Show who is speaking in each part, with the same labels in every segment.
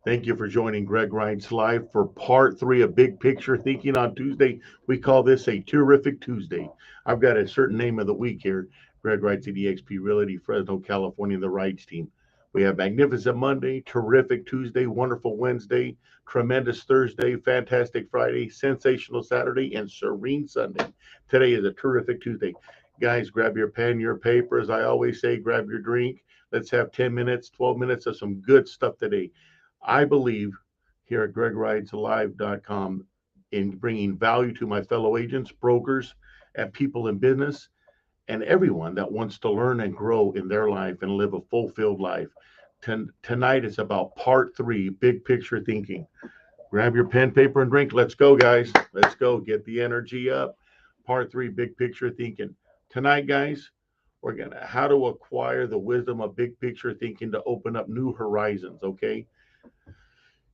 Speaker 1: Thank you for joining Greg Reitz Live for part three of Big Picture Thinking on Tuesday. We call this a terrific Tuesday. I've got a certain name of the week here. Greg Reitz at EXP Realty, Fresno, California, the Reitz team. We have Magnificent Monday, terrific Tuesday, wonderful Wednesday, tremendous Thursday, fantastic Friday, sensational Saturday, and serene Sunday. Today is a terrific Tuesday. Guys, grab your pen, your paper. As I always say, grab your drink. Let's have 10 minutes, 12 minutes of some good stuff today. I believe here at GregWrightsLive.com in bringing value to my fellow agents, brokers, and people in business, and everyone that wants to learn and grow in their life and live a fulfilled life. Tonight is about part three, big picture thinking. Grab your pen, paper, and drink. Let's go, guys. Let's go. Get the energy up. Part three, big picture thinking. Tonight, guys, we're going to how to acquire the wisdom of big picture thinking to open up new horizons, okay?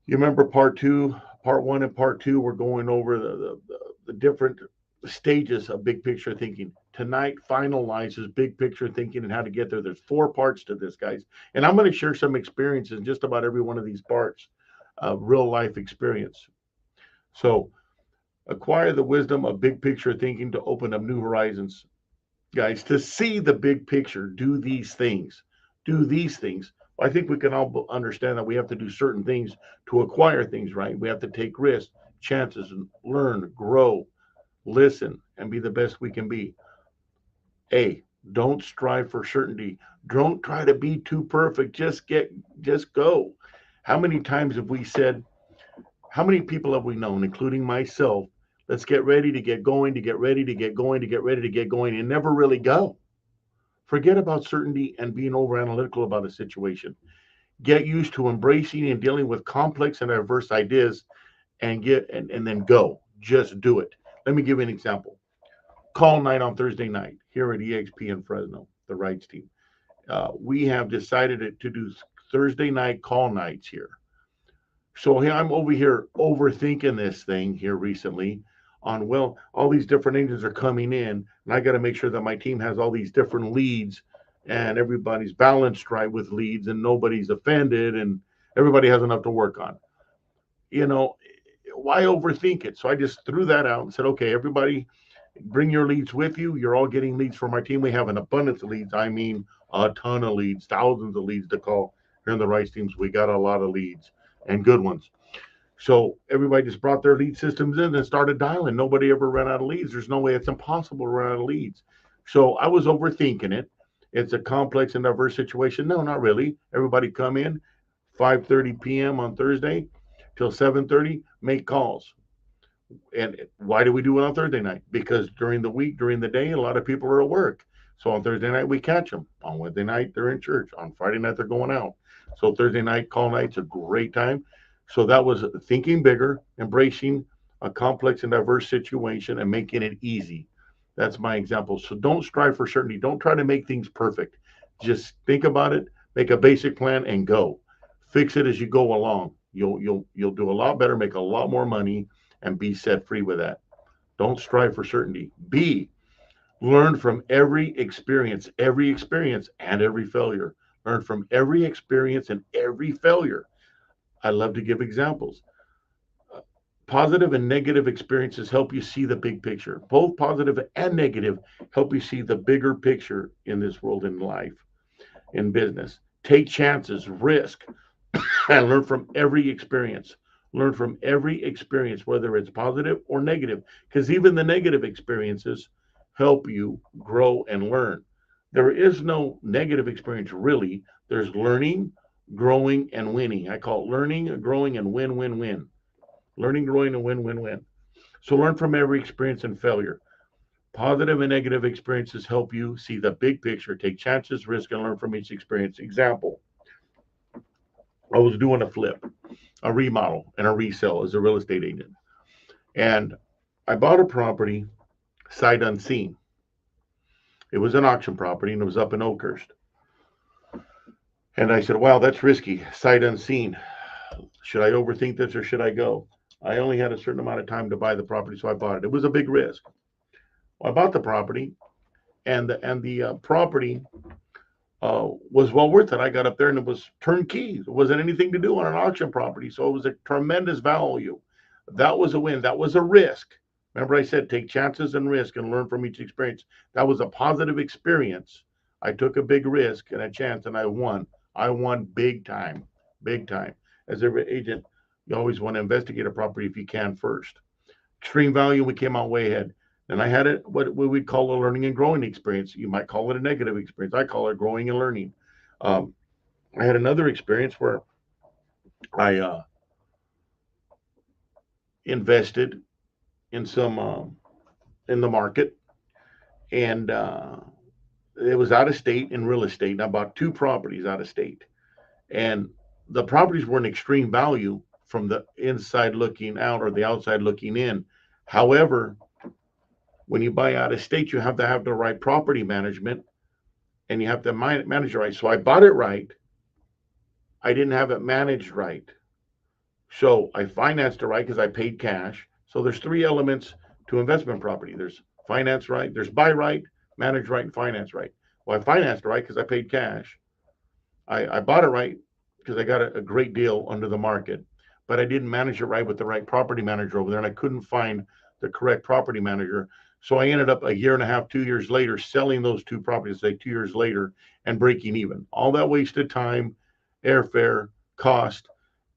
Speaker 1: You remember part one and part two, we're going over the different stages of big picture thinking. Tonight finalizes big picture thinking and how to get there. There's four parts to this, guys. And I'm going to share some experiences in just about every one of these parts, real life experience. So acquire the wisdom of big picture thinking to open up new horizons. Guys, to see the big picture, do these things. Do these things. I think we can all understand that we have to do certain things to acquire things, right? We have to take risks, chances, and learn, grow, listen, and be the best we can be. A, don't strive for certainty. Don't try to be too perfect. Just go. How many times have we said, how many people have we known, including myself, let's get ready to get going, to get ready to get going, to get ready to get going, and never really go? Forget about certainty and being over analytical about a situation. Get used to embracing and dealing with complex and diverse ideas and then go. Just do it. Let me give you an example. Call night on Thursday night here at EXP in Fresno, the Rights team. We have decided to do Thursday night call nights here. So here I'm over here overthinking this thing here recently on, well, all these different agents are coming in, and I got to make sure that my team has all these different leads and everybody's balanced right with leads and nobody's offended and everybody has enough to work on. You know, why overthink it? So I just threw that out and said, okay, everybody bring your leads with you. You're all getting leads from our team. We have an abundance of leads. I mean, a ton of leads, thousands of leads to call. Here in the Rice teams, we got a lot of leads and good ones. So everybody just brought their lead systems in and started dialing. Nobody ever ran out of leads. There's no way, it's impossible to run out of leads. So I was overthinking it. It's a complex and diverse situation. No, not really. Everybody come in 5:30 p.m. on Thursday till 7:30, make calls. And why do we do it on Thursday night? Because during the week, during the day, a lot of people are at work. So on Thursday night, we catch them. On Wednesday night, they're in church. On Friday night, they're going out. So Thursday night call night's a great time. So that was thinking bigger, embracing a complex and diverse situation and making it easy. That's my example. So don't strive for certainty. Don't try to make things perfect. Just think about it, make a basic plan, and go. Fix it as you go along. You'll do a lot better, make a lot more money, and be set free with that. Don't strive for certainty. B, learn from every experience and every failure. Learn from every experience and every failure. I love to give examples. Positive and negative experiences help you see the big picture. Both positive and negative help you see the bigger picture in this world, in life, in business. Take chances, risk, and learn from every experience. Learn from every experience, whether it's positive or negative, because even the negative experiences help you grow and learn. There is no negative experience, really. There's learning, growing, and winning. I call it learning, growing, and win, win, win. Learning, growing, and win, win, win. So learn from every experience and failure. Positive and negative experiences help you see the big picture, take chances, risk, and learn from each experience. Example, I was doing a flip, a remodel, and a resale as a real estate agent. And I bought a property sight unseen. It was an auction property and it was up in Oakhurst. And I said, wow, that's risky, sight unseen. Should I overthink this or should I go? I only had a certain amount of time to buy the property, so I bought it. It was a big risk. Well, I bought the property, and the property was well worth it. I got up there and it was turnkey. It wasn't anything to do on an auction property. So it was a tremendous value. That was a win. That was a risk. Remember, I said take chances and risk and learn from each experience. That was a positive experience. I took a big risk and a chance and I won. I won big time, big time. As every agent, you always want to investigate a property if you can first. Extreme value, we came out way ahead. And I had it what we would call a learning and growing experience. You might call it a negative experience. I call it growing and learning. Um, I had another experience where I invested in some in the market, and it was out of state in real estate. And I bought two properties out of state, and the properties were in extreme value from the inside looking out or the outside looking in. However, when you buy out of state, you have to have the right property management and you have to manage it right. So I bought it right. I didn't have it managed right. So I financed it right because I paid cash. So there's three elements to investment property. There's finance right, there's buy right, manage right, and finance right. Well, I financed it right because I paid cash. I bought it right because I got a great deal under the market, but I didn't manage it right with the right property manager over there, and I couldn't find the correct property manager. So I ended up a year and a half, 2 years later, selling those two properties, say 2 years later, and breaking even. All that wasted time, airfare, cost,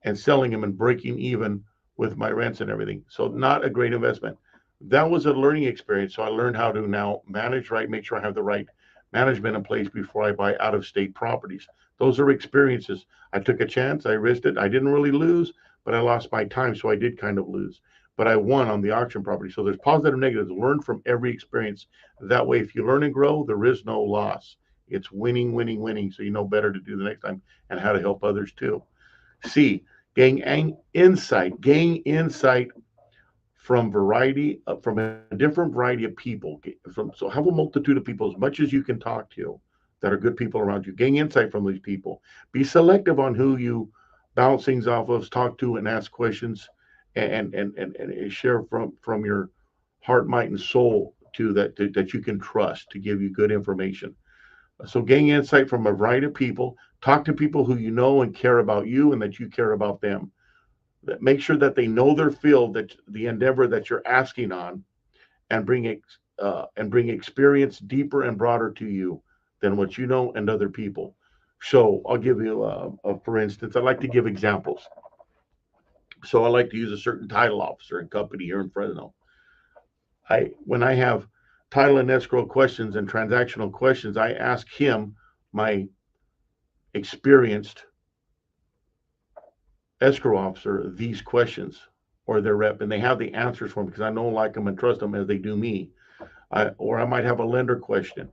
Speaker 1: and selling them and breaking even with my rents and everything. So not a great investment. That was a learning experience. So I learned how to now manage right, make sure I have the right management in place before I buy out of state properties. Those are experiences. I took a chance, I risked it. I didn't really lose, but I lost my time, so I did kind of lose. But I won on the auction property. So there's positive, negatives. Learn from every experience. That way, if you learn and grow, there is no loss. It's winning, winning, winning. So you know better to do the next time and how to help others too. C, gain insight from a different variety of people. So have a multitude of people as much as you can talk to that are good people around you. Gain insight from these people. Be selective on who you bounce things off of, talk to, and ask questions, and share from your heart, might, and soul to that you can trust to give you good information. So gain insight from a variety of people. Talk to people who you know and care about you, and that you care about them. Make sure that they know their field, that the endeavor that you're asking on, and bring experience deeper and broader to you than what you know and other people. So I'll give you for instance, I like to give examples. So I like to use a certain title officer and company here in Fresno. When I have title and escrow questions and transactional questions, I ask him, my experienced escrow officer, these questions, or their rep, and they have the answers for them because I know, like them, and trust them as they do me. Or I might have a lender question.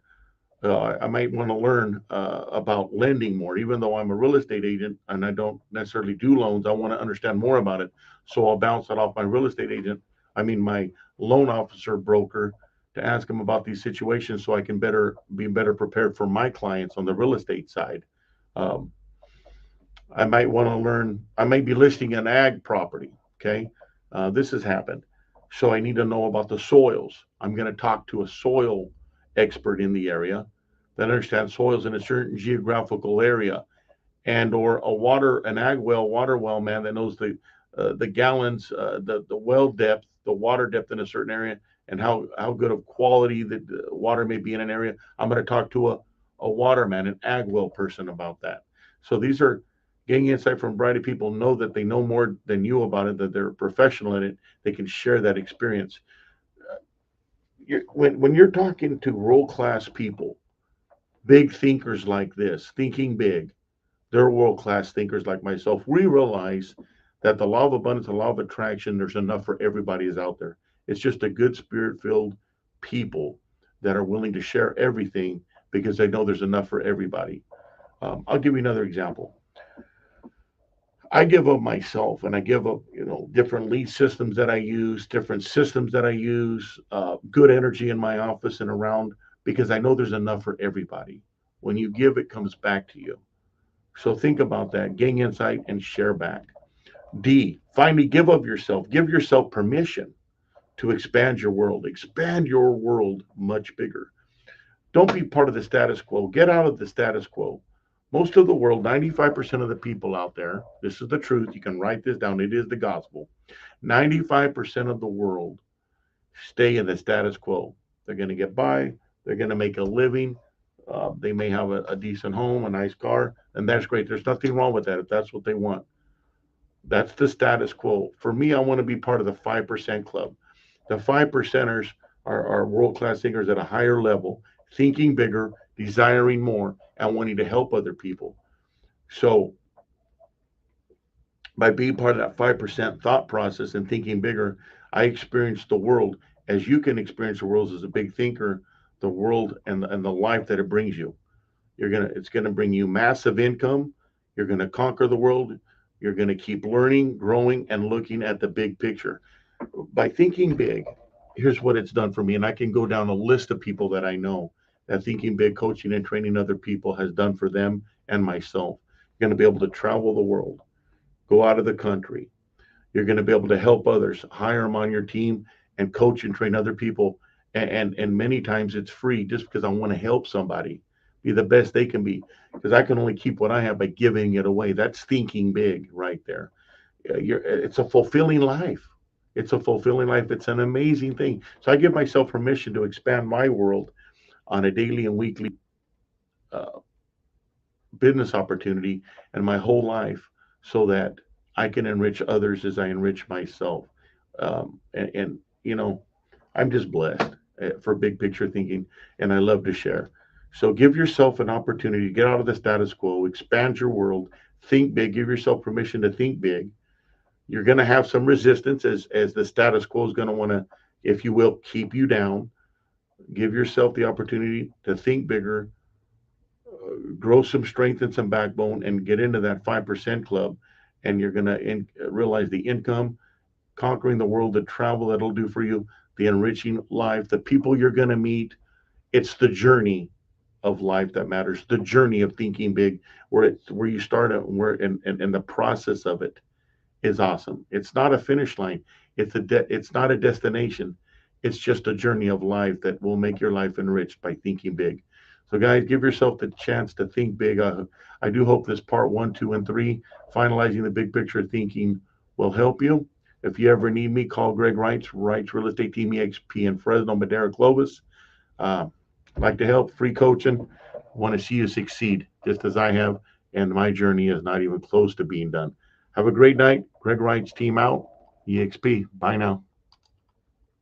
Speaker 1: I might want to learn about lending more, even though I'm a real estate agent and I don't necessarily do loans. I want to understand more about it, so I'll bounce it off my real estate agent. I mean, my loan officer broker, to ask them about these situations so I can be better prepared for my clients on the real estate side. Um, I might want to learn, I may be listing an ag property. Okay. This has happened. So I need to know about the soils. I'm going to talk to a soil expert in the area that understands soils in a certain geographical area, and or an ag well, water well man that knows the gallons, the well depth, the water depth in a certain area, and how good of quality the water may be in an area. I'm going to talk to a waterman, an ag well person about that. So these are getting insight from variety people, know that they know more than you about it, that they're a professional in it. They can share that experience. When you're talking to world class people, big thinkers like this, thinking big, they're world class thinkers like myself. We realize that the law of abundance, the law of attraction, there's enough for everybody is out there. It's just a good spirit filled people that are willing to share everything because they know there's enough for everybody. I'll give you another example. I give up myself, and I give up, different lead systems that I use, different systems that I use, good energy in my office and around, because I know there's enough for everybody. When you give, it comes back to you. So think about that. Gain insight and share back. D, finally, give of yourself. Give yourself permission to expand your world. Expand your world much bigger. Don't be part of the status quo. Get out of the status quo. Most of the world, 95% of the people out there, this is the truth. You can write this down. It is the gospel. 95% of the world stay in the status quo. They're going to get by. They're going to make a living. They may have a decent home, a nice car, and that's great. There's nothing wrong with that if that's what they want. That's the status quo. For me, I want to be part of the 5% club. The 5%ers are world class thinkers at a higher level, thinking bigger, desiring more, and wanting to help other people. So, by being part of that 5% thought process and thinking bigger, I experience the world as you can experience the world as a big thinker, the world and the life that it brings you. It's gonna bring you massive income. You're gonna conquer the world. You're gonna keep learning, growing, and looking at the big picture. By thinking big, here's what it's done for me. And I can go down a list of people that I know that thinking big, coaching and training other people has done for them and myself. You're gonna be able to travel the world, go out of the country. You're going to be able to help others, hire them on your team, and coach and train other people. And many times it's free just because I want to help somebody be the best they can be. Because I can only keep what I have by giving it away. That's thinking big right there. It's a fulfilling life. It's a fulfilling life. It's an amazing thing. So I give myself permission to expand my world on a daily and weekly uh, business opportunity and my whole life so that I can enrich others as I enrich myself. And I'm just blessed for big picture thinking, and I love to share. So give yourself an opportunity to get out of the status quo, expand your world, think big, give yourself permission to think big. You're going to have some resistance as the status quo is going to want to, if you will, keep you down. Give yourself the opportunity to think bigger, grow some strength and some backbone, and get into that 5% club. And you're going to realize the income, conquering the world, the travel that'll do for you, the enriching life, the people you're going to meet. It's the journey of life that matters, the journey of thinking big, where you start at, where and the process of it is awesome. It's not a finish line. It's not a destination. It's just a journey of life that will make your life enriched by thinking big. So, guys, give yourself the chance to think big. I do hope this part one, two, and three, finalizing the big picture thinking, will help you. If you ever need me, call Greg Reitz, Reitz Real Estate Team EXP in Fresno, Madera, Clovis. Uh, like to help, free coaching. Want to see you succeed, just as I have, and my journey is not even close to being done. Have a great night. Greg Wright's team out. EXP. Bye now.